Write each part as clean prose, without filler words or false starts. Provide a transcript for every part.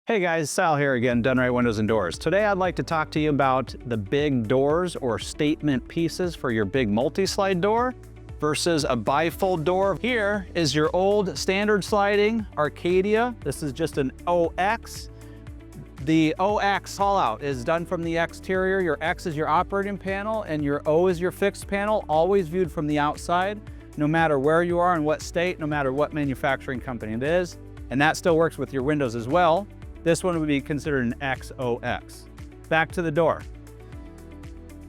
Hey guys, Sal here again, DunRite Windows and Doors. Today I'd like to talk to you about the big doors or statement pieces for your big multi-slide door versus a bifold door. Here is your old standard sliding Arcadia. This is just an OX. The OX haul out is done from the exterior. Your X is your operating panel and your O is your fixed panel, always viewed from the outside, no matter where you are in what state, no matter what manufacturing company it is. And that still works with your windows as well. This one would be considered an XOX. Back to the door.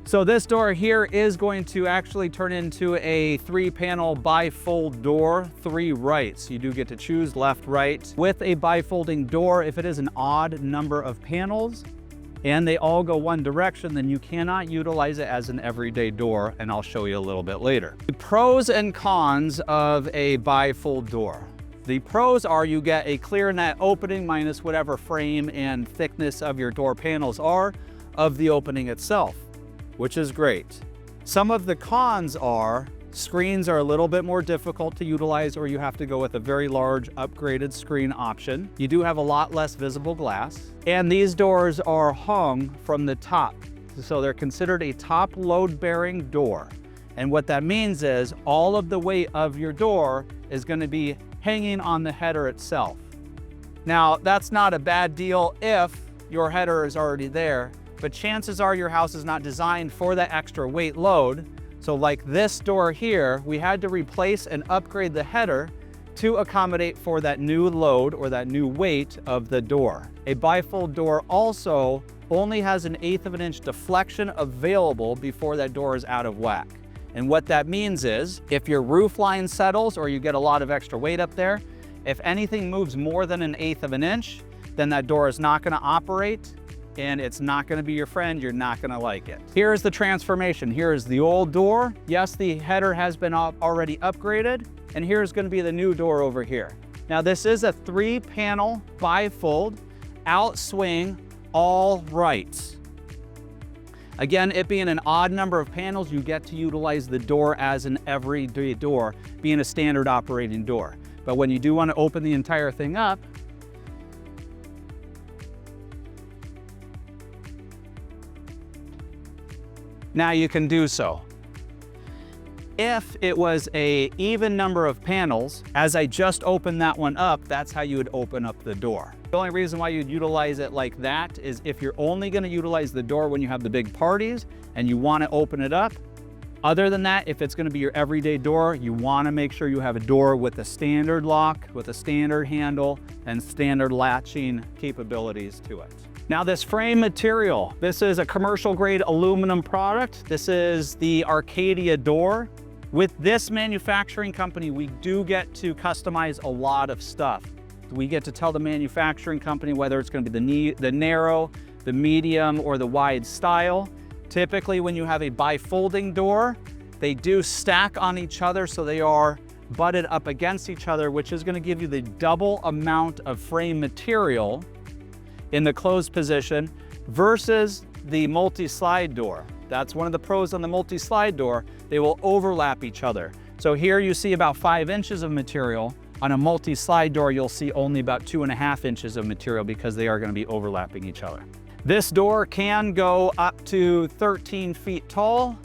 So this door here is going to actually turn into a 3-panel bifold door, 3 rights. You do get to choose left, right. With a bifolding door, if it is an odd number of panels and they all go one direction, then you cannot utilize it as an everyday door, and I'll show you a little bit later. The pros and cons of a bifold door. The pros are you get a clear net opening minus whatever frame and thickness of your door panels are of the opening itself, which is great. Some of the cons are screens are a little bit more difficult to utilize, or you have to go with a very large upgraded screen option. You do have a lot less visible glass, and these doors are hung from the top. So they're considered a top load-bearing door. And what that means is all of the weight of your door is going to be hanging on the header itself. Now, that's not a bad deal if your header is already there, but chances are your house is not designed for that extra weight load. So like this door here, we had to replace and upgrade the header to accommodate for that new load or that new weight of the door. A bifold door also only has an 1/8 of an inch deflection available before that door is out of whack. And what that means is, if your roof line settles or you get a lot of extra weight up there, if anything moves more than an 1/8 of an inch, then that door is not gonna operate and it's not gonna be your friend, you're not gonna like it. Here's the transformation. Here's the old door. Yes, the header has been already upgraded, and here's gonna be the new door over here. Now this is a 3-panel bifold, outswing, all rights. Again, it being an odd number of panels, you get to utilize the door as an everyday door, being a standard operating door. But when you do want to open the entire thing up, now you can do so. If it was an even number of panels, as I just opened that one up, that's how you would open up the door. The only reason why you'd utilize it like that is if you're only going to utilize the door when you have the big parties and you want to open it up. Other than that, if it's going to be your everyday door, you want to make sure you have a door with a standard lock, with a standard handle, and standard latching capabilities to it. Now this frame material, this is a commercial grade aluminum product. This is the Arcadia door. With this manufacturing company, we do get to customize a lot of stuff. We get to tell the manufacturing company whether it's going to be the narrow, the medium, or the wide style. Typically, when you have a bifolding door, they do stack on each other, so they are butted up against each other, which is going to give you the double amount of frame material in the closed position versus the multi-slide door. That's one of the pros on the multi-slide door. They will overlap each other. So here you see about 5 inches of material. On a multi-slide door, you'll see only about 2.5 inches of material because they are going to be overlapping each other. This door can go up to 13 feet tall,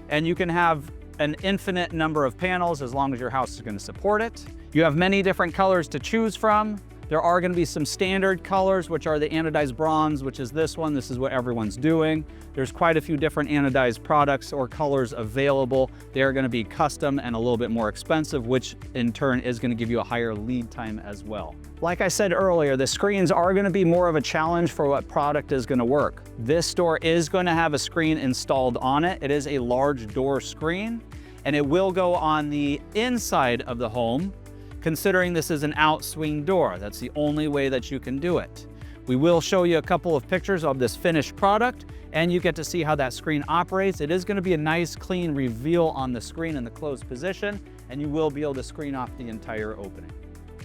and you can have an infinite number of panels as long as your house is going to support it. You have many different colors to choose from. There are going to be some standard colors, which are the anodized bronze, which is this one. This is what everyone's doing. There's quite a few different anodized products or colors available. They are going to be custom and a little bit more expensive, which in turn is going to give you a higher lead time as well. Like I said earlier, the screens are going to be more of a challenge for what product is going to work. This door is going to have a screen installed on it. It is a large door screen, and it will go on the inside of the home. Considering this is an outswing door, that's the only way that you can do it. We will show you a couple of pictures of this finished product, and you get to see how that screen operates. It is going to be a nice clean reveal on the screen in the closed position, and you will be able to screen off the entire opening.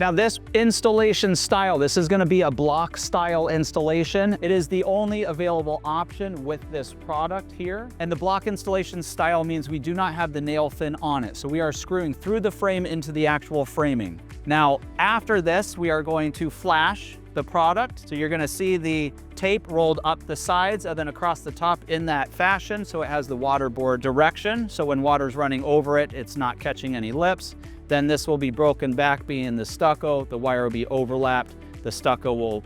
Now this installation style, this is going to be a block style installation. It is the only available option with this product here. And the block installation style means we do not have the nail fin on it. So we are screwing through the frame into the actual framing. Now, after this, we are going to flash the product. So you're gonna see the tape rolled up the sides and then across the top in that fashion, so it has the waterboard direction. So when water's running over it, it's not catching any lips. Then this will be broken back, being the stucco. The wire will be overlapped. The stucco will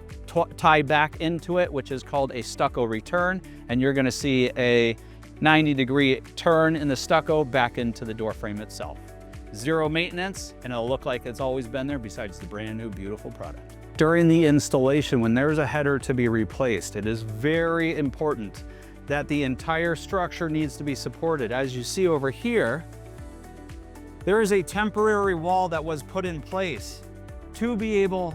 tie back into it, which is called a stucco return. And you're gonna see a 90-degree turn in the stucco back into the door frame itself. Zero maintenance, and it'll look like it's always been there, besides the brand new, beautiful product. During the installation, when there's a header to be replaced, it is very important that the entire structure needs to be supported. As you see over here, there is a temporary wall that was put in place to be able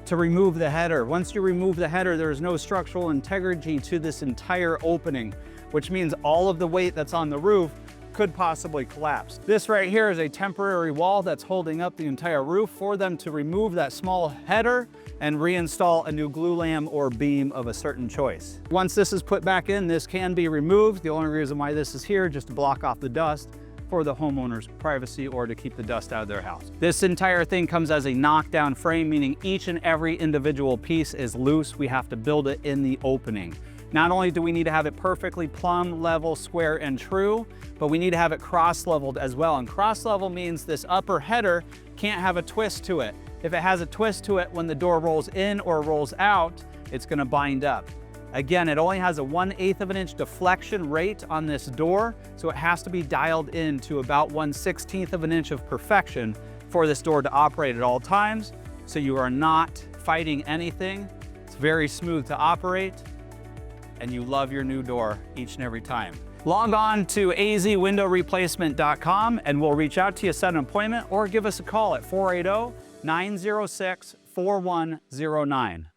to remove the header. Once you remove the header, there is no structural integrity to this entire opening, which means all of the weight that's on the roof could possibly collapse. This right here is a temporary wall that's holding up the entire roof for them to remove that small header and reinstall a new glue lamb or beam of a certain choice. Once this is put back in, this can be removed. The only reason why this is here, just to block off the dust for the homeowner's privacy or to keep the dust out of their house. This entire thing comes as a knockdown frame, meaning each and every individual piece is loose. We have to build it in the opening. Not only do we need to have it perfectly plumb, level, square, and true, but we need to have it cross-leveled as well. And cross-level means this upper header can't have a twist to it. If it has a twist to it, when the door rolls in or rolls out, it's gonna bind up. Again, it only has a 1/8 of an inch deflection rate on this door, so it has to be dialed in to about 1/16 of an inch of perfection for this door to operate at all times, so you are not fighting anything. It's very smooth to operate, and you love your new door each and every time. Log on to azwindowreplacement.com and we'll reach out to you, set an appointment, or give us a call at 480-906-4109.